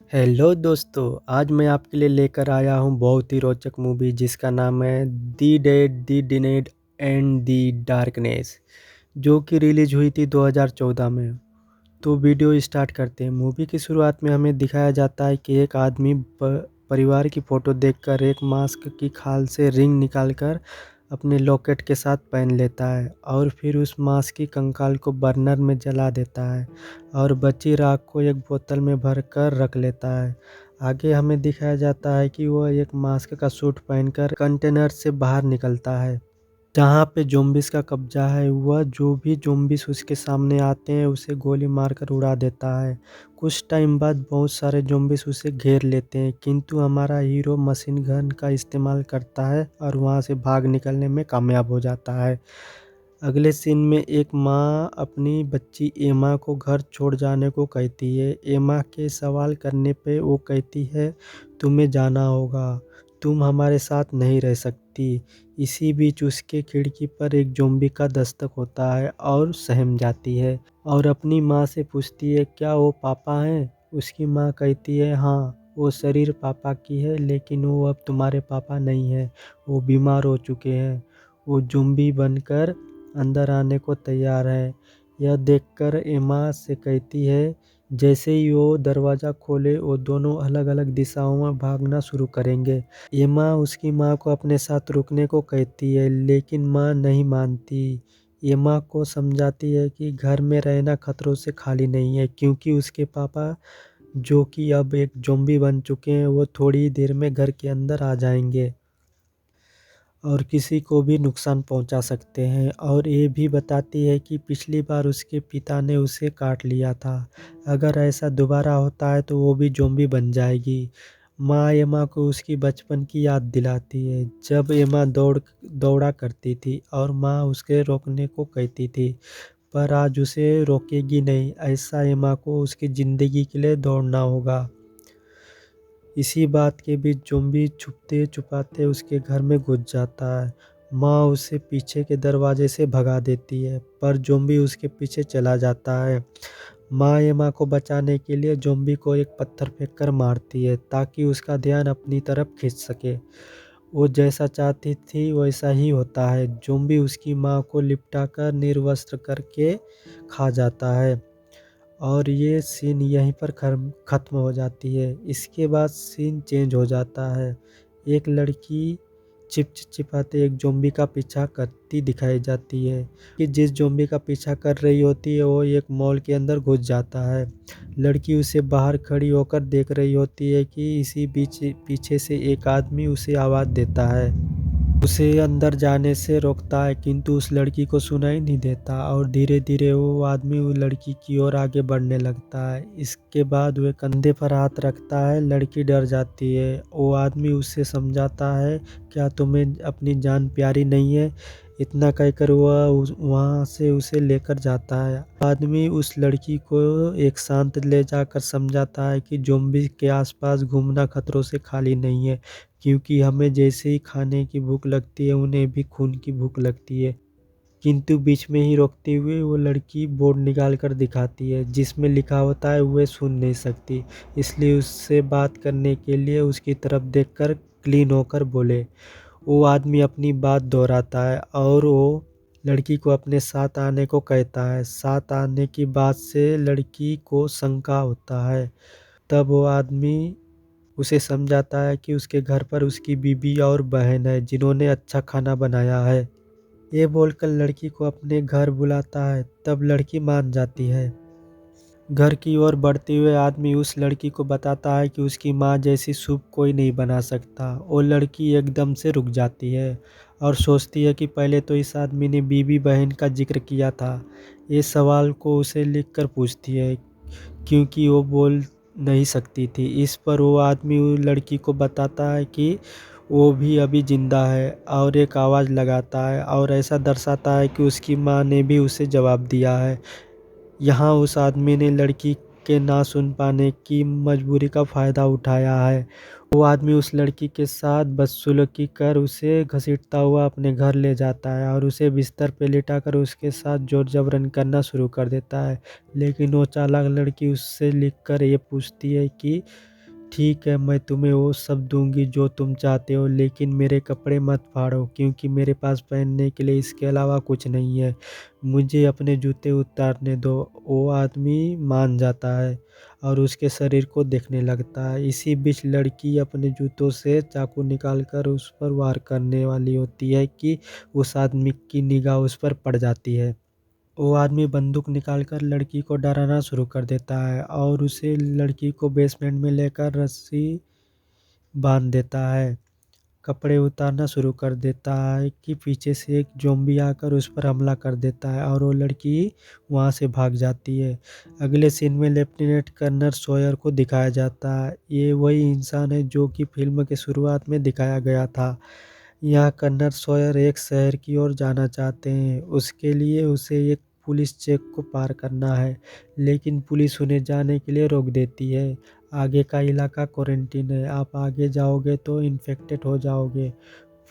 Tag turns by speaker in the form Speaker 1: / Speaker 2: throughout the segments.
Speaker 1: Hello दोस्तों, आज मैं आपके लिए लेकर आया हूँ बहुत ही रोचक मूवी जिसका नाम है the dead the denied and the darkness, जो कि रिलीज हुई थी 2014 में। तो वीडियो स्टार्ट करते हैं। मूवी की शुरुआत में हमें दिखाया जाता है कि एक आदमी परिवार की फ़ोटो देखकर एक मास्क की खाल से रिंग निकालकर अपने लॉकेट के साथ पहन लेता है और फिर उस मास्क की कंकाल को बर्नर में जला देता है और बची राख को एक बोतल में भरकर रख लेता है। आगे हमें दिखाया जाता है कि वह एक मास्क का सूट पहनकर कंटेनर से बाहर निकलता है जहाँ पे ज़ॉम्बीज़ का कब्ज़ा है। वह जो भी ज़ॉम्बीज़ उसके सामने आते हैं उसे गोली मारकर उड़ा देता है। कुछ टाइम बाद बहुत सारे ज़ॉम्बीज़ उसे घेर लेते हैं, किंतु हमारा हीरो मशीन गन का इस्तेमाल करता है और वहाँ से भाग निकलने में कामयाब हो जाता है। अगले सीन में एक माँ अपनी बच्ची एमा को घर छोड़ जाने को कहती है। एमा के सवाल करने पे वो कहती है, तुम्हें जाना होगा, तुम हमारे साथ नहीं रह सकती। इसी बीच उसके खिड़की पर एक ज़ॉम्बी का दस्तक होता है और सहम जाती है और अपनी माँ से पूछती है, क्या वो पापा हैं? उसकी माँ कहती है, हाँ, वो शरीर पापा की है लेकिन वो अब तुम्हारे पापा नहीं है, वो बीमार हो चुके हैं। वो ज़ॉम्बी बनकर अंदर आने को तैयार है। यह देखकर एमा से कहती है, जैसे ही वो दरवाज़ा खोले वो दोनों अलग-अलग दिशाओं में भागना शुरू करेंगे। एमा उसकी माँ को अपने साथ रुकने को कहती है लेकिन माँ नहीं मानती। एमा को समझाती है कि घर में रहना खतरों से खाली नहीं है, क्योंकि उसके पापा, जो कि अब एक ज़ॉम्बी बन चुके हैं, वो थोड़ी ही देर में घर के अंदर आ जाएंगे और किसी को भी नुकसान पहुंचा सकते हैं। और ये भी बताती है कि पिछली बार उसके पिता ने उसे काट लिया था। अगर ऐसा दोबारा होता है तो वो भी ज़ॉम्बी बन जाएगी। माँ एमा को उसकी बचपन की याद दिलाती है, जब एमा दौड़ा करती थी और माँ उसके रोकने को कहती थी, पर आज उसे रोकेगी नहीं। ऐसा एमा को उसकी ज़िंदगी के लिए दौड़ना होगा। इसी बात के बीच ज़ॉम्बी छुपते-छुपाते उसके घर में घुस जाता है। माँ उसे पीछे के दरवाजे से भगा देती है, पर ज़ॉम्बी उसके पीछे चला जाता है। माँ एमा को बचाने के लिए ज़ॉम्बी को एक पत्थर फेंककर मारती है ताकि उसका ध्यान अपनी तरफ खींच सके। वो जैसा चाहती थी वैसा ही होता है। ज़ॉम्बी उसकी माँ को लिपटाकर निर्वस्त्र करके खा जाता है और ये सीन यहीं पर ख़त्म हो जाती है। इसके बाद सीन चेंज हो जाता है। एक लड़की चिपचिपाते एक ज़ॉम्बी का पीछा करती दिखाई जाती है कि जिस ज़ॉम्बी का पीछा कर रही होती है वो एक मॉल के अंदर घुस जाता है। लड़की उसे बाहर खड़ी होकर देख रही होती है कि इसी बीच पीछे से एक आदमी उसे आवाज़ देता है। उसे अंदर जाने से रोकता है, किंतु उस लड़की को सुनाई नहीं देता और धीरे-धीरे वो आदमी उस लड़की की ओर आगे बढ़ने लगता है। इसके बाद वह कंधे पर हाथ रखता है। लड़की डर जाती है। वो आदमी उसे समझाता है, क्या तुम्हें अपनी जान प्यारी नहीं है? इतना कहकर वह वहाँ से उसे लेकर जाता है। आदमी उस लड़की को एक शांत ले जाकर समझाता है कि ज़ॉम्बी के आसपास घूमना खतरों से खाली नहीं है, क्योंकि हमें जैसे ही खाने की भूख लगती है उन्हें भी खून की भूख लगती है। किंतु बीच में ही रोकते हुए वो लड़की बोर्ड निकाल कर दिखाती है जिसमें लिखा होता है वह सुन नहीं सकती, इसलिए उससे बात करने के लिए उसकी तरफ देखकर क्लीन होकर बोले। वो आदमी अपनी बात दोहराता है और वो लड़की को अपने साथ आने को कहता है। साथ आने की बात से लड़की को शंका होता है। तब वो आदमी उसे समझाता है कि उसके घर पर उसकी बीवी और बहन है जिन्होंने अच्छा खाना बनाया है। ये बोलकर लड़की को अपने घर बुलाता है। तब लड़की मान जाती है। घर की ओर बढ़ते हुए आदमी उस लड़की को बताता है कि उसकी माँ जैसी सूप कोई नहीं बना सकता। वो लड़की एकदम से रुक जाती है और सोचती है कि पहले तो इस आदमी ने बीवी बहन का जिक्र किया था। ये सवाल को उसे लिखकर पूछती है, क्योंकि वो बोल नहीं सकती थी। इस पर वो आदमी उस लड़की को बताता है कि वो भी अभी ज़िंदा है और एक आवाज़ लगाता है और ऐसा दर्शाता है कि उसकी माँ ने भी उसे जवाब दिया है। यहाँ उस आदमी ने लड़की के ना सुन पाने की मजबूरी का फ़ायदा उठाया है। वो आदमी उस लड़की के साथ बदसलूकी कर उसे घसीटता हुआ अपने घर ले जाता है और उसे बिस्तर पे लिटाकर उसके साथ ज़ोर-ज़बरन करना शुरू कर देता है। लेकिन वो चालाक लड़की उससे लिखकर ये पूछती है कि ठीक है, मैं तुम्हें वो सब दूँगी जो तुम चाहते हो, लेकिन मेरे कपड़े मत फाड़ो क्योंकि मेरे पास पहनने के लिए इसके अलावा कुछ नहीं है। मुझे अपने जूते उतारने दो। वो आदमी मान जाता है और उसके शरीर को देखने लगता है। इसी बीच लड़की अपने जूतों से चाकू निकालकर उस पर वार करने वाली होती है कि उस आदमी की निगाह उस पर पड़ जाती है। वो आदमी बंदूक निकालकर लड़की को डराना शुरू कर देता है और उसे लड़की को बेसमेंट में लेकर रस्सी बांध देता है। कपड़े उतारना शुरू कर देता है कि पीछे से एक ज़ॉम्बी आकर उस पर हमला कर देता है और वो लड़की वहाँ से भाग जाती है। अगले सीन में लेफ्टिनेंट कर्नल सॉयर को दिखाया जाता है। ये वही इंसान है जो कि फ़िल्म के शुरुआत में दिखाया गया था। यहाँ कर्नल सॉयर एक शहर की ओर जाना चाहते हैं। उसके लिए उसे एक पुलिस चेक को पार करना है, लेकिन पुलिस उन्हें जाने के लिए रोक देती है। आगे का इलाका क्वारंटीन है, आप आगे जाओगे तो इन्फेक्टेड हो जाओगे।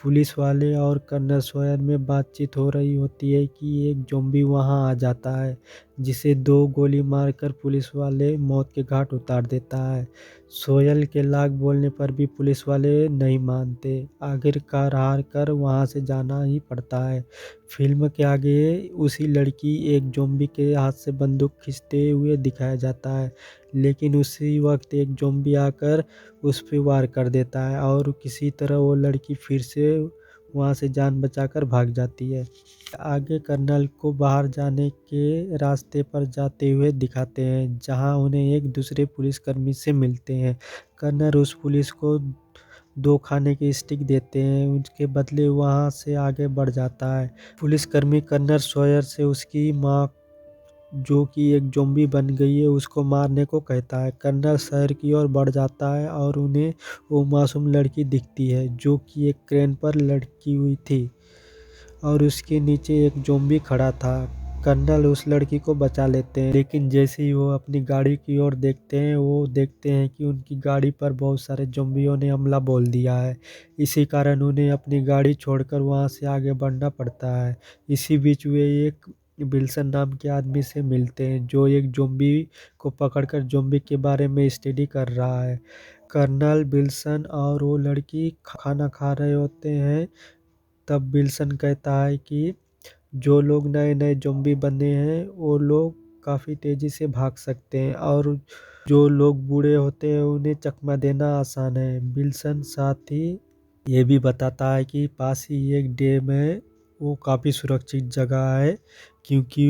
Speaker 1: पुलिस वाले और कर्नल सॉयर में बातचीत हो रही होती है कि एक ज़ॉम्बी वहाँ आ जाता है, जिसे 2 गोली मारकर पुलिस वाले मौत के घाट उतार देता है। सोयल के लाख बोलने पर भी पुलिस वाले नहीं मानते, आखिरकार हार कर वहाँ से जाना ही पड़ता है। फिल्म के आगे उसी लड़की एक ज़ॉम्बी के हाथ से बंदूक खींचते हुए दिखाया जाता है, लेकिन उसी वक्त एक ज़ॉम्बी आकर उस पे वार कर देता है और किसी तरह वो लड़की फिर से वहाँ से जान बचाकर भाग जाती है। आगे कर्नल को बाहर जाने के रास्ते पर जाते हुए दिखाते हैं, जहाँ उन्हें एक दूसरे पुलिसकर्मी से मिलते हैं। कर्नल उस पुलिस को 2 खाने की स्टिक देते हैं, उसके बदले वहाँ से आगे बढ़ जाता है। पुलिसकर्मी कर्नल सॉयर से उसकी माँ जो कि एक ज़ॉम्बी बन गई है उसको मारने को कहता है। कर्नल शहर की ओर बढ़ जाता है और उन्हें वो मासूम लड़की दिखती है जो कि एक क्रेन पर लटकी हुई थी और उसके नीचे एक ज़ॉम्बी खड़ा था। कर्नल उस लड़की को बचा लेते हैं, लेकिन जैसे ही वो अपनी गाड़ी की ओर देखते हैं, वो देखते हैं कि उनकी गाड़ी पर बहुत सारे ज़ॉम्बियों ने हमला बोल दिया है। इसी कारण उन्हें अपनी गाड़ी छोड़कर वहाँ से आगे बढ़ना पड़ता है। इसी बीच वे एक विल्सन नाम के आदमी से मिलते हैं, जो एक ज़ॉम्बी को पकड़कर ज़ॉम्बी के बारे में स्टडी कर रहा है। कर्नल, विल्सन और वो लड़की खाना खा रहे होते हैं। तब विल्सन कहता है कि जो लोग नए-नए ज़ॉम्बी बने हैं, वो लोग काफ़ी तेज़ी से भाग सकते हैं और जो लोग बूढ़े होते हैं, उन्हें चकमा देना आसान है। विल्सन साथ ही ये भी बताता है कि पास ही एक डैम है, वो काफ़ी सुरक्षित जगह है क्योंकि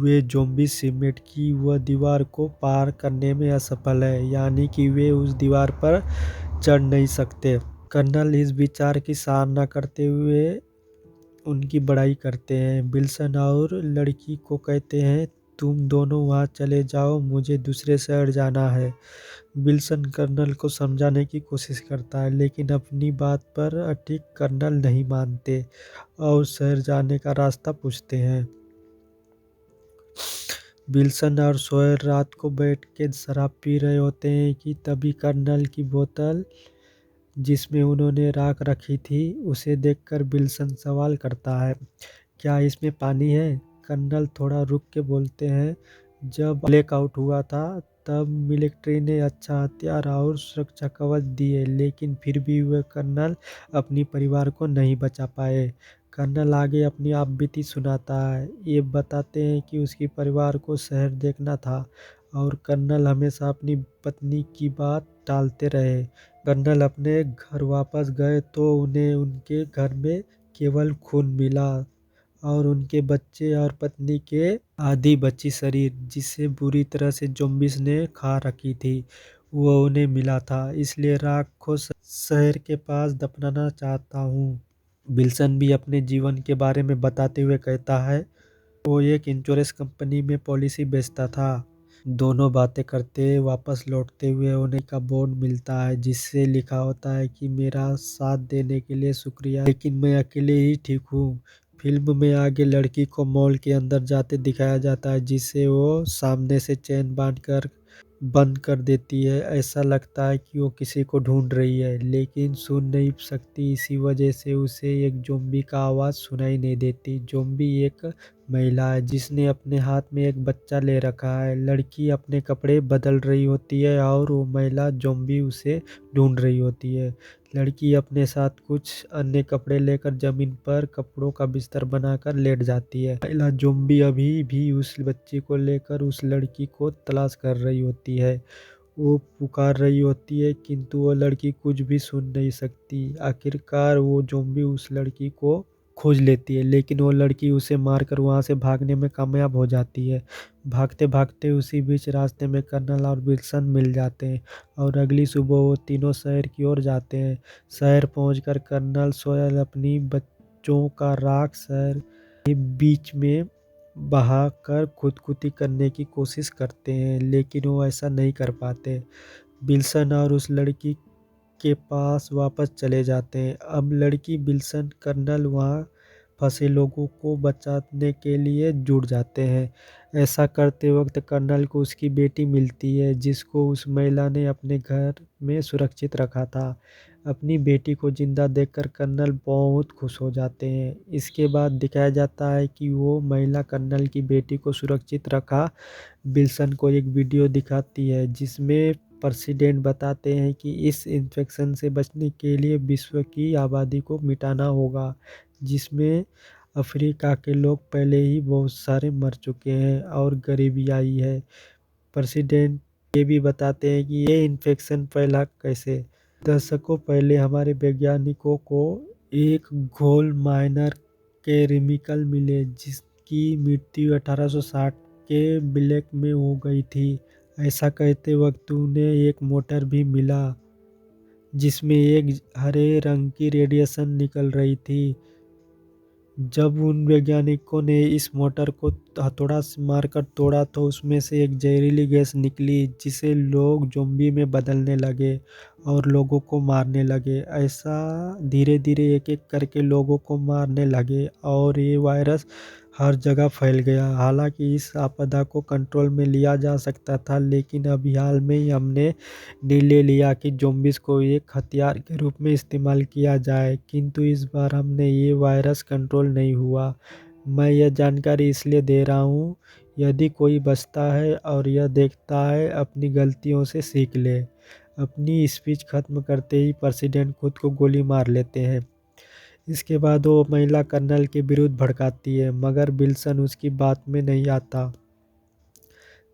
Speaker 1: वे ज़ॉम्बी सीमेंट की वह दीवार को पार करने में असफल है, यानी कि वे उस दीवार पर चढ़ नहीं सकते। कर्नल इस विचार की सराहना करते हुए उनकी बड़ाई करते हैं। विल्सन और लड़की को कहते हैं, तुम दोनों वहाँ चले जाओ, मुझे दूसरे शहर जाना है। विल्सन कर्नल को समझाने की कोशिश करता है, लेकिन अपनी बात पर अटिक कर्नल नहीं मानते और शहर जाने का रास्ता पूछते हैं। विल्सन और सॉयर रात को बैठ के शराब पी रहे होते हैं कि तभी कर्नल की बोतल जिसमें उन्होंने राख रखी थी, उसे देखकर विल्सन सवाल करता है, क्या इसमें पानी है? कर्नल थोड़ा रुक के बोलते हैं, जब ब्लैकआउट हुआ था तब मिलिट्री ने अच्छा हथियार और सुरक्षा कवच दिए, लेकिन फिर भी वह कर्नल अपनी परिवार को नहीं बचा पाए। कर्नल आगे अपनी आपबीती सुनाता है, ये बताते हैं कि उसकी परिवार को शहर देखना था और कर्नल हमेशा अपनी पत्नी की बात टालते रहे। कर्नल अपने घर वापस गए तो उन्हें उनके घर में केवल खून मिला और उनके बच्चे और पत्नी के आधी बची शरीर, जिसे बुरी तरह से ज़ॉम्बीज़ ने खा रखी थी, वो उन्हें मिला था। इसलिए राख को शहर के पास दफनाना चाहता हूँ। विल्सन भी अपने जीवन के बारे में बताते हुए कहता है, वो एक इंश्योरेंस कंपनी में पॉलिसी बेचता था। दोनों बातें करते वापस लौटते हुए उन्हें का बोर्ड मिलता है, जिससे लिखा होता है कि मेरा साथ देने के लिए शुक्रिया, लेकिन मैं अकेले ही ठीक हूँ। फिल्म में आगे लड़की को मॉल के अंदर जाते दिखाया जाता है, जिसे वो सामने से चेन बांधकर बंद कर देती है। ऐसा लगता है कि वो किसी को ढूंढ रही है लेकिन सुन नहीं सकती, इसी वजह से उसे एक ज़ॉम्बी का आवाज़ सुनाई नहीं देती। ज़ॉम्बी एक महिला है जिसने अपने हाथ में एक बच्चा ले रखा है। लड़की अपने कपड़े बदल रही होती है और वो महिला ज़ॉम्बी उसे ढूंढ रही होती है। लड़की अपने साथ कुछ अन्य कपड़े लेकर ज़मीन पर कपड़ों का बिस्तर बनाकर लेट जाती है। महिला ज़ॉम्बी अभी भी उस बच्चे को लेकर उस लड़की को तलाश कर रही होती है। वो पुकार रही होती है किंतु वो लड़की कुछ भी सुन नहीं सकती। आखिरकार वो ज़ॉम्बी उस लड़की को खोज लेती है लेकिन वो लड़की उसे मारकर वहाँ से भागने में कामयाब हो जाती है। भागते-भागते उसी बीच रास्ते में कर्नल और विल्सन मिल जाते हैं और अगली सुबह वो तीनों शहर की ओर जाते हैं। शहर पहुंचकर कर्नल सोयल अपनी बच्चों का राख शहर के बीच में बहाकर खुदकुशी करने की कोशिश करते हैं लेकिन वो ऐसा नहीं कर पाते। विल्सन और उस लड़की के पास वापस चले जाते हैं। अब लड़की विल्सन कर्नल वहाँ फंसे लोगों को बचाने के लिए जुट जाते हैं। ऐसा करते वक्त कर्नल को उसकी बेटी मिलती है जिसको उस महिला ने अपने घर में सुरक्षित रखा था। अपनी बेटी को जिंदा देखकर कर्नल बहुत खुश हो जाते हैं। इसके बाद दिखाया जाता है कि वो महिला कर्नल की बेटी को सुरक्षित रखा विल्सन को एक वीडियो दिखाती है जिसमें प्रेसिडेंट बताते हैं कि इस इन्फेक्शन से बचने के लिए विश्व की आबादी को मिटाना होगा, जिसमें अफ्रीका के लोग पहले ही बहुत सारे मर चुके हैं और गरीबी आई है। प्रेसिडेंट ये भी बताते हैं कि ये इन्फेक्शन फैला कैसे। दशकों पहले हमारे वैज्ञानिकों को एक गोल्ड माइनर केमिकल मिले जिसकी मृत्यु 1860 के ब्लैक में हो गई थी। ऐसा कहते वक्त उन्हें एक मोटर भी मिला जिसमें एक हरे रंग की रेडिएशन निकल रही थी। जब उन वैज्ञानिकों ने इस मोटर को हथौड़ा से मारकर तोड़ा तो उसमें से एक जहरीली गैस निकली जिसे लोग ज़ॉम्बी में बदलने लगे और लोगों को मारने लगे। ऐसा धीरे-धीरे एक-एक करके लोगों को मारने लगे और ये वायरस हर जगह फैल गया। हालांकि इस आपदा को कंट्रोल में लिया जा सकता था लेकिन अभी हाल में ही हमने निर्णय लिया कि ज़ॉम्बीज़ को एक हथियार के रूप में इस्तेमाल किया जाए, किंतु इस बार हमने ये वायरस कंट्रोल नहीं हुआ। मैं यह जानकारी इसलिए दे रहा हूँ, यदि कोई बचता है और यह देखता है, अपनी गलतियों से सीख ले। अपनी स्पीच खत्म करते ही प्रेसिडेंट खुद को गोली मार लेते हैं। इसके बाद वो महिला कर्नल के विरुद्ध भड़काती है मगर विल्सन उसकी बात में नहीं आता।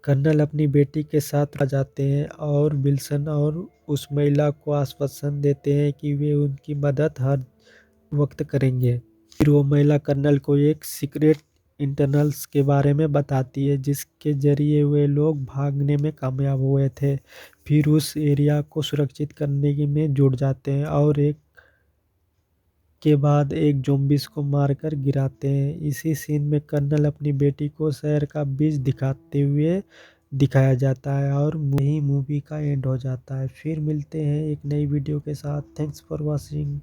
Speaker 1: कर्नल अपनी बेटी के साथ आ जाते हैं और विल्सन और उस महिला को आश्वासन देते हैं कि वे उनकी मदद हर वक्त करेंगे। फिर वो महिला कर्नल को एक सीक्रेट इंटरनल्स के बारे में बताती है जिसके जरिए वे लोग भागने में कामयाब हुए थे। फिर उस एरिया को सुरक्षित करने में जुट जाते हैं और एक के बाद एक ज़ॉम्बीज़ को मारकर गिराते हैं। इसी सीन में कर्नल अपनी बेटी को शहर का बीच दिखाते हुए दिखाया जाता है और यही मूवी का एंड हो जाता है। फिर मिलते हैं एक नई वीडियो के साथ। Thanks for watching.